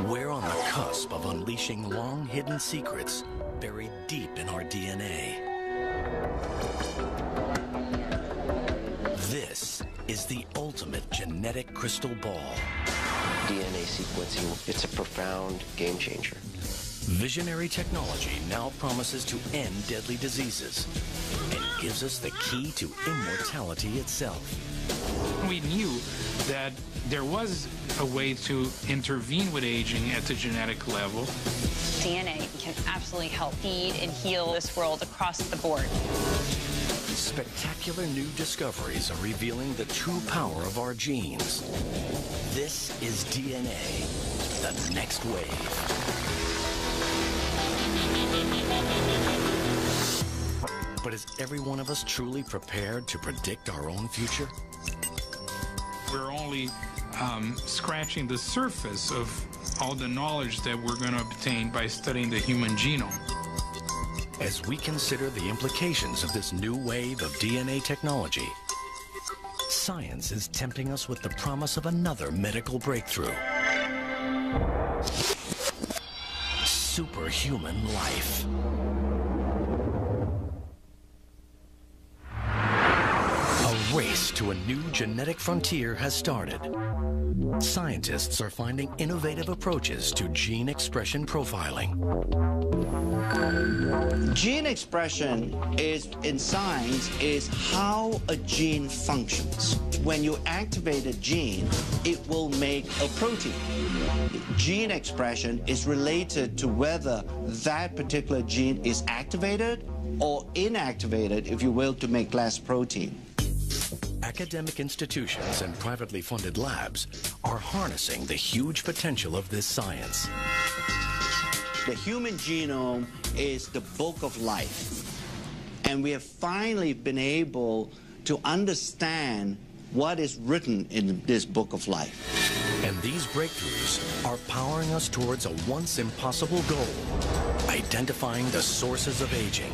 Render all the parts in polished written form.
We're on the cusp of unleashing long-hidden secrets buried deep in our DNA. This is the ultimate genetic crystal ball. DNA sequencing, it's a profound game changer. Visionary technology now promises to end deadly diseases and gives us the key to immortality itself. We knew that there was a way to intervene with aging at the genetic level. DNA can absolutely help feed and heal this world across the board. Spectacular new discoveries are revealing the true power of our genes. This is DNA, the next wave. But is every one of us truly prepared to predict our own future? We're only scratching the surface of all the knowledge that we're going to obtain by studying the human genome. As we consider the implications of this new wave of DNA technology, science is tempting us with the promise of another medical breakthrough. Superhuman life. A race to a new genetic frontier has started. Scientists are finding innovative approaches to gene expression profiling. Gene expression in science is how a gene functions. When you activate a gene, it will make a protein. Gene expression is related to whether that particular gene is activated or inactivated, if you will, to make less protein. Academic institutions and privately funded labs are harnessing the huge potential of this science. The human genome is the book of life, and we have finally been able to understand what is written in this book of life. And these breakthroughs are powering us towards a once impossible goal: identifying the sources of aging.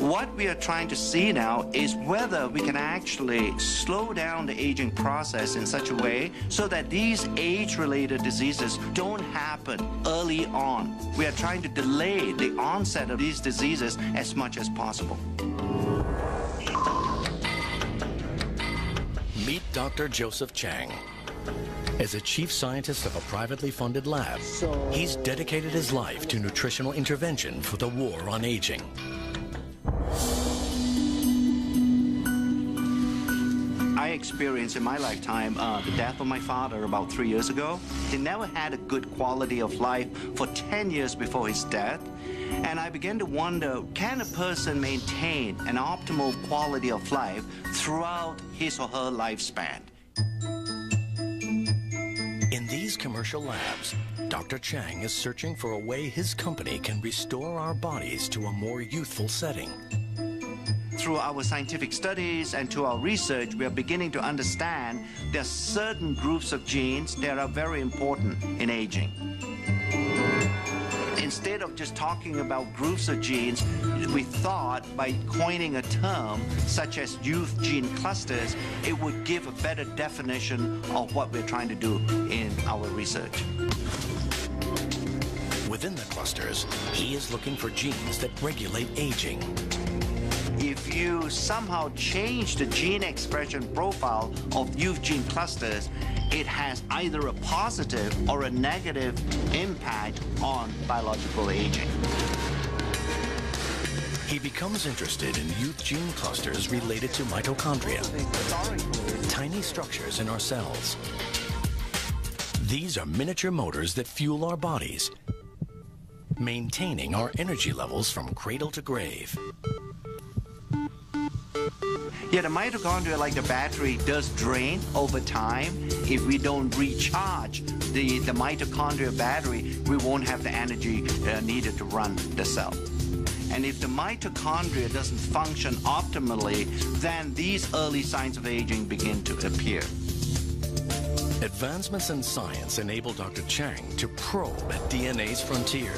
What we are trying to see now is whether we can actually slow down the aging process in such a way so that these age-related diseases don't happen early on. We are trying to delay the onset of these diseases as much as possible. Meet Dr. Joseph Chang. As a chief scientist of a privately funded lab, he's dedicated his life to nutritional intervention for the war on aging. I experienced in my lifetime the death of my father about 3 years ago. He never had a good quality of life for 10 years before his death. And I began to wonder, can a person maintain an optimal quality of life throughout his or her lifespan? In these commercial labs, Dr. Chang is searching for a way his company can restore our bodies to a more youthful setting. Through our scientific studies and to our research, we are beginning to understand there are certain groups of genes that are very important in aging. Instead of just talking about groups of genes, we thought by coining a term such as youth gene clusters, it would give a better definition of what we're trying to do in our research. Within the clusters, he is looking for genes that regulate aging. If you somehow change the gene expression profile of youth gene clusters, it has either a positive or a negative impact on biological aging. He becomes interested in youth gene clusters related to mitochondria, tiny structures in our cells. These are miniature motors that fuel our bodies, maintaining our energy levels from cradle to grave. Yeah, the mitochondria, like the battery, does drain over time. If we don't recharge the mitochondria battery, we won't have the energy needed to run the cell. And if the mitochondria doesn't function optimally, then these early signs of aging begin to appear. Advancements in science enable Dr. Chang to probe at DNA's frontier.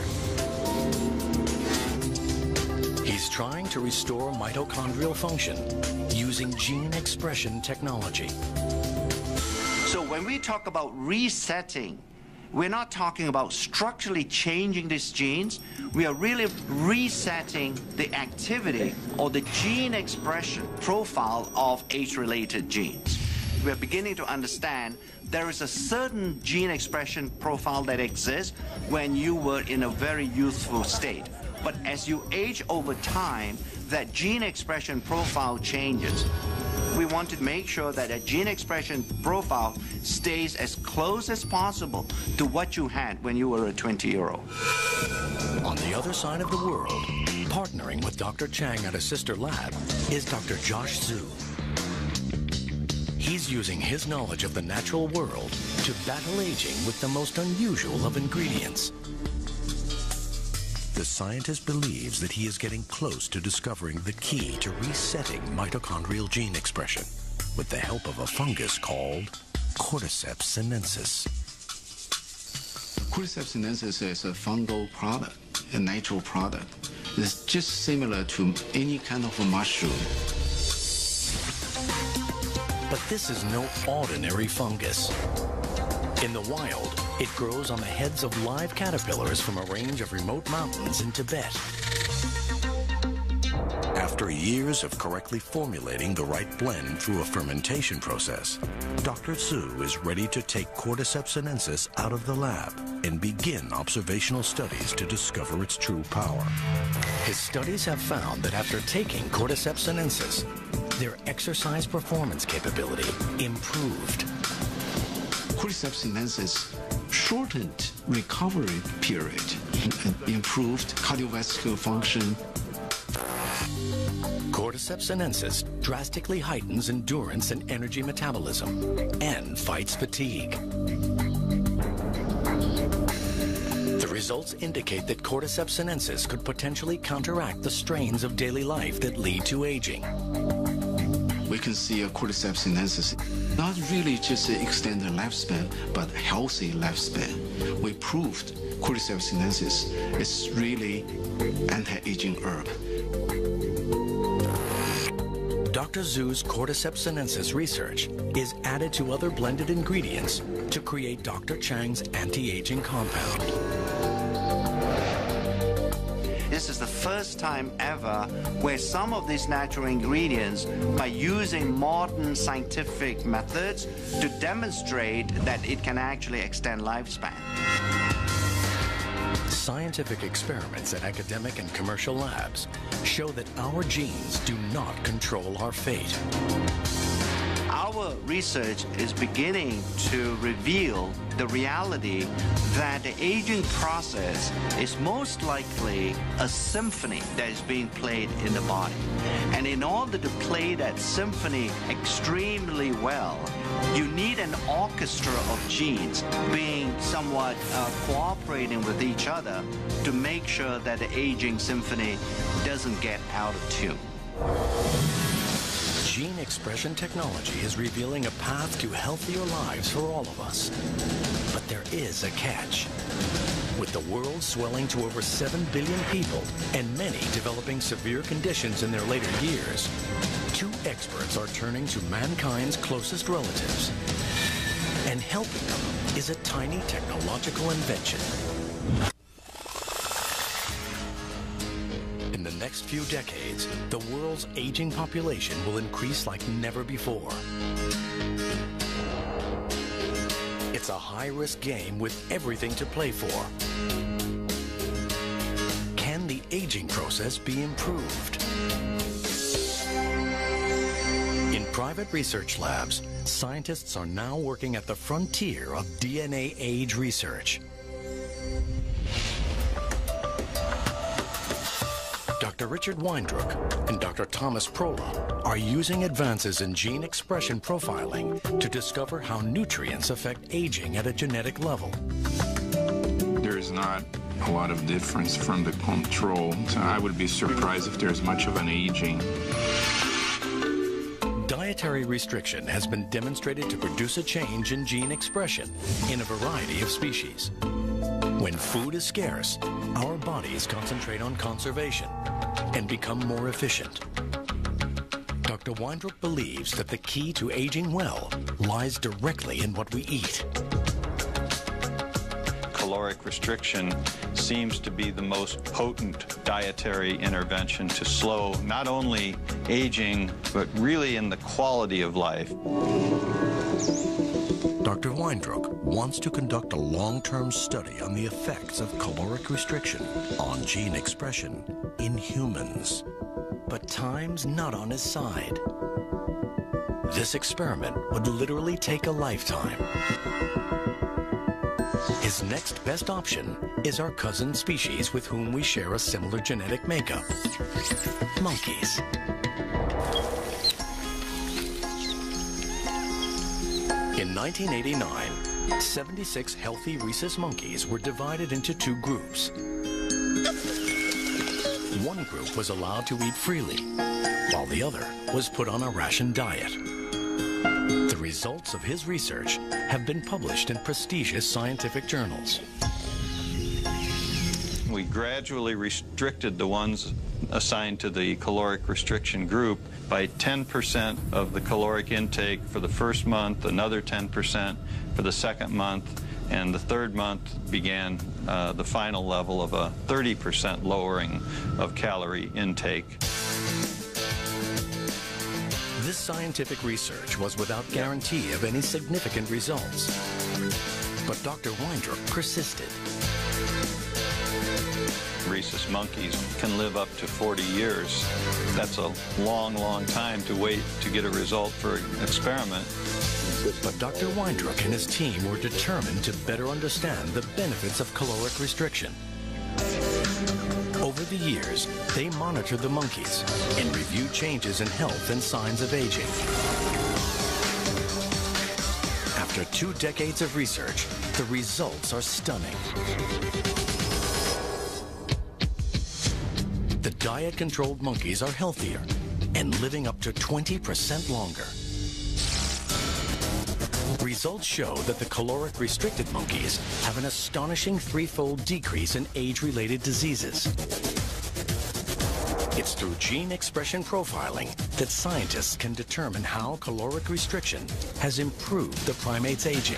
He's trying to restore mitochondrial function using gene expression technology. So when we talk about resetting, we're not talking about structurally changing these genes. We are really resetting the activity or the gene expression profile of age-related genes. We're beginning to understand there is a certain gene expression profile that exists when you were in a very youthful state. But as you age over time, that gene expression profile changes. We want to make sure that a gene expression profile stays as close as possible to what you had when you were a 20-year-old. On the other side of the world, partnering with Dr. Chang at a sister lab, is Dr. Josh Zhu. He's using his knowledge of the natural world to battle aging with the most unusual of ingredients. The scientist believes that he is getting close to discovering the key to resetting mitochondrial gene expression with the help of a fungus called Cordyceps sinensis. Cordyceps sinensis is a fungal product, a natural product. It's just similar to any kind of a mushroom. But this is no ordinary fungus. In the wild, it grows on the heads of live caterpillars from a range of remote mountains in Tibet. After years of correctly formulating the right blend through a fermentation process, Dr. Zhu is ready to take Cordyceps sinensis out of the lab and begin observational studies to discover its true power. His studies have found that after taking Cordyceps sinensis, their exercise performance capability improved. Cordyceps sinensis shortened recovery period and improved cardiovascular function. Cordyceps sinensis drastically heightens endurance and energy metabolism and fights fatigue. The results indicate that Cordyceps sinensis could potentially counteract the strains of daily life that lead to aging. We can see a Cordyceps sinensis not really just extend the lifespan, but healthy lifespan. We proved Cordyceps sinensis is really anti-aging herb. Dr. Zhu's Cordyceps sinensis research is added to other blended ingredients to create Dr. Chang's anti-aging compound. This is the first time ever where some of these natural ingredients, by using modern scientific methods, to demonstrate that it can actually extend lifespan. Scientific experiments at academic and commercial labs show that our genes do not control our fate. Our research is beginning to reveal the reality that the aging process is most likely a symphony that is being played in the body. And in order to play that symphony extremely well, you need an orchestra of genes being somewhat cooperating with each other to make sure that the aging symphony doesn't get out of tune. Gene expression technology is revealing a path to healthier lives for all of us. But there is a catch. With the world swelling to over 7 billion people and many developing severe conditions in their later years, 2 experts are turning to mankind's closest relatives. And helping them is a tiny technological invention. In the next few decades, the world's aging population will increase like never before. It's a high-risk game with everything to play for. Can the aging process be improved? In private research labs, scientists are now working at the frontier of DNA age research. Dr. Richard Weindruck and Dr. Thomas Prola are using advances in gene expression profiling to discover how nutrients affect aging at a genetic level. There is not a lot of difference from the control, so I would be surprised if there's much of an aging. Dietary restriction has been demonstrated to produce a change in gene expression in a variety of species. When food is scarce, our bodies concentrate on conservation and become more efficient. Dr. Weindruck believes that the key to aging well lies directly in what we eat. Caloric restriction seems to be the most potent dietary intervention to slow not only aging, but really in the quality of life. Dr. Weindruck wants to conduct a long-term study on the effects of caloric restriction on gene expression in humans. But time's not on his side. This experiment would literally take a lifetime. His next best option is our cousin species with whom we share a similar genetic makeup, monkeys. In 1989, 76 healthy rhesus monkeys were divided into two groups. One group was allowed to eat freely, while the other was put on a ration diet. The results of his research have been published in prestigious scientific journals. We gradually restricted the ones assigned to the caloric restriction group by 10% of the caloric intake for the first month, another 10% for the second month, and the third month began the final level of a 30% lowering of calorie intake. This scientific research was without guarantee of any significant results. But Dr. Weindruck persisted. Rhesus monkeys can live up to 40 years. That's a long, long time to wait to get a result for an experiment. But Dr. Weindruck and his team were determined to better understand the benefits of caloric restriction. Over the years, they monitored the monkeys and reviewed changes in health and signs of aging. After 2 decades of research, the results are stunning. The diet-controlled monkeys are healthier and living up to 20% longer. Results show that the caloric-restricted monkeys have an astonishing 3-fold decrease in age-related diseases. It's through gene expression profiling that scientists can determine how caloric restriction has improved the primate's aging.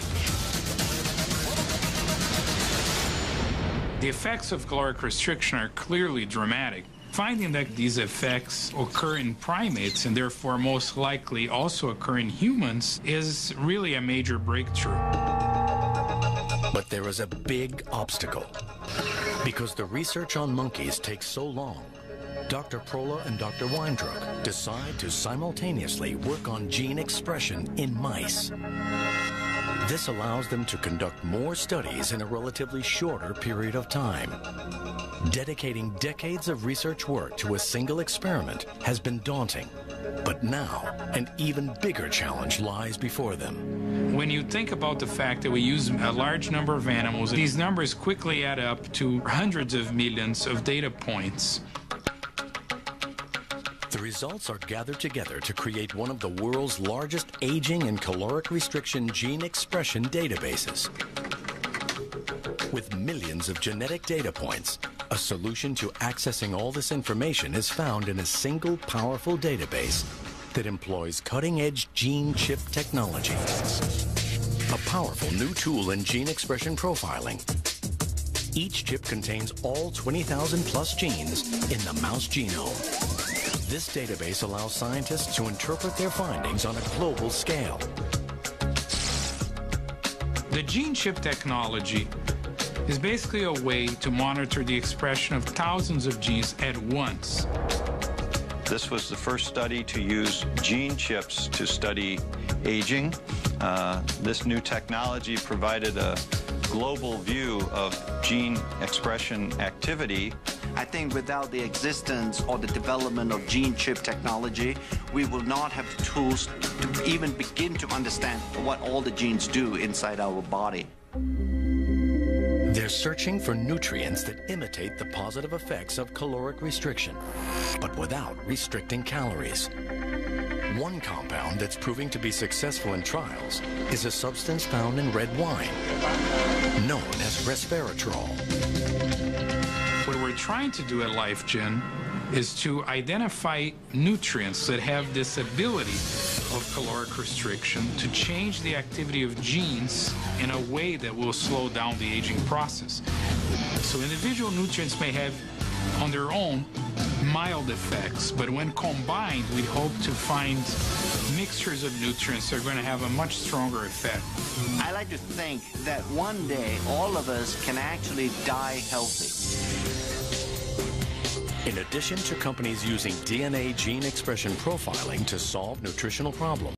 The effects of caloric restriction are clearly dramatic. Finding that these effects occur in primates and therefore most likely also occur in humans is really a major breakthrough. But there is a big obstacle. Because the research on monkeys takes so long, Dr. Prola and Dr. Weindruck decide to simultaneously work on gene expression in mice. This allows them to conduct more studies in a relatively shorter period of time. Dedicating decades of research work to a single experiment has been daunting, but now an even bigger challenge lies before them. When you think about the fact that we use a large number of animals, these numbers quickly add up to hundreds of millions of data points. The results are gathered together to create one of the world's largest aging and caloric restriction gene expression databases. With millions of genetic data points, a solution to accessing all this information is found in a single powerful database that employs cutting-edge gene chip technology. A powerful new tool in gene expression profiling. Each chip contains all 20,000 plus genes in the mouse genome. This database allows scientists to interpret their findings on a global scale. The gene chip technology is basically a way to monitor the expression of thousands of genes at once. This was the first study to use gene chips to study aging. This new technology provided a global view of gene expression activity. I think without the existence or the development of gene chip technology, we will not have the tools to even begin to understand what all the genes do inside our body. They're searching for nutrients that imitate the positive effects of caloric restriction, but without restricting calories. One compound that's proving to be successful in trials is a substance found in red wine, known as resveratrol. What we're trying to do at LifeGen is to identify nutrients that have this ability of caloric restriction to change the activity of genes in a way that will slow down the aging process. So individual nutrients may have on their own mild effects, but when combined, we hope to find mixtures of nutrients that are going to have a much stronger effect. I like to think that one day all of us can actually die healthy. In addition to companies using DNA gene expression profiling to solve nutritional problems,